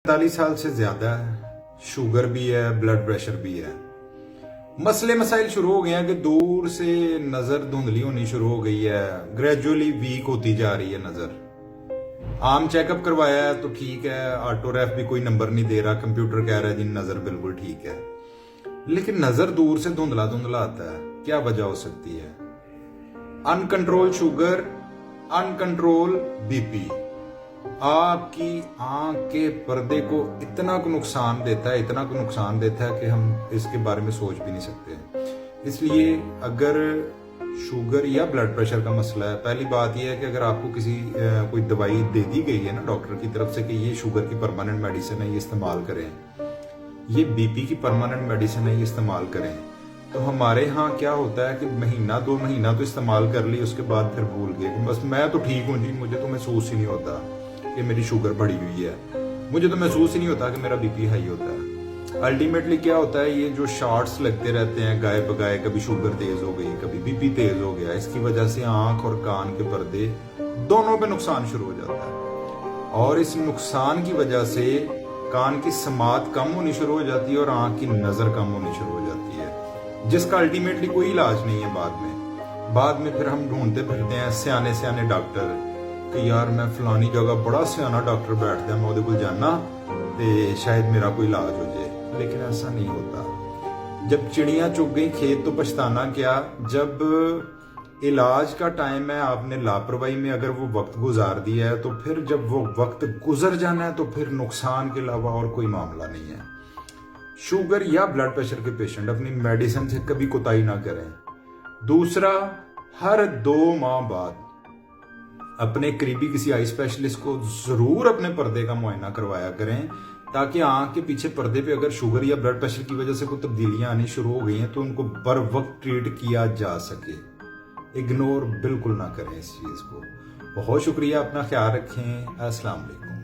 45 साल से ज्यादा है, शुगर भी है, ब्लड प्रेशर भी है। मसले मसाइल शुरू हो गए हैं कि दूर से नजर धुंधली होनी शुरू हो गई है, ग्रेजुअली वीक होती जा रही है नजर। आम चेकअप करवाया है तो ठीक है, ऑटोरेफ भी कोई नंबर नहीं दे रहा, कंप्यूटर कह रहा है जी नजर बिल्कुल ठीक है, लेकिन नजर दूर से धुंधला धुंधला आता है। क्या वजह हो सकती है? अनकंट्रोल शुगर, अनकंट्रोल बीपी आपकी आंख के पर्दे को इतना को नुकसान देता है, इतना को नुकसान देता है कि हम इसके बारे में सोच भी नहीं सकते। इसलिए अगर शुगर या ब्लड प्रेशर का मसला है, पहली बात यह है कि अगर आपको कोई दवाई दे दी गई है ना डॉक्टर की तरफ से कि ये शुगर की परमानेंट मेडिसिन है, ये इस्तेमाल करें, ये बीपी की परमानेंट मेडिसिन है, ये इस्तेमाल करें, तो हमारे यहाँ क्या होता है कि महीना 2 महीना तो इस्तेमाल कर ली, उसके बाद फिर भूल गए कि बस मैं तो ठीक हूँ जी, मुझे तो महसूस ही नहीं होता कि मेरी शुगर बढ़ी हुई है, मुझे तो महसूस ही नहीं होता कि मेरा बीपी हाई होता है। अल्टीमेटली क्या होता है, ये जो शॉर्ट्स लगते रहते हैं गाय बगाए, कभी शुगर तेज हो गई, कभी बीपी तेज हो गया, इसकी वजह से आंख और कान के पर्दे दोनों पे नुकसान शुरू हो जाता है, और इस नुकसान की वजह से कान की समात कम होनी शुरू हो जाती है और आंख की नजर कम होनी शुरू हो जाती है, जिसका अल्टीमेटली कोई इलाज नहीं है। बाद में फिर हम ढूंढते फिरते हैं सियाने सियाने डॉक्टर कि यार मैं फलानी जगह बड़ा सियाना डॉक्टर बैठता है, मैं ਉਹਦੇ ਕੋਲ जाना ਤੇ शायद मेरा कोई इलाज हो जाए, लेकिन ऐसा नहीं होता। जब चिड़िया चुग गई खेत तो पछताना क्या, जब इलाज का टाइम है आपने लापरवाही में अगर वो वक्त गुजार दिया है, तो फिर जब वो वक्त गुजर जाना है तो फिर नुकसान के अलावा और कोई मामला नहीं है। शुगर या ब्लड प्रेशर के पेशेंट अपनी मेडिसिन से कभी कोताही ना करें। दूसरा, हर 2 माह बाद अपने करीबी किसी आई स्पेशलिस्ट को जरूर अपने पर्दे का मुआयना करवाया करें, ताकि आंख के पीछे पर्दे पे अगर शुगर या ब्लड प्रेशर की वजह से कोई तब्दीलियां आनी शुरू हो गई हैं तो उनको बर वक्त ट्रीट किया जा सके। इग्नोर बिल्कुल ना करें इस चीज को। बहुत शुक्रिया, अपना ख्याल रखें। अस्सलाम वालेकुम।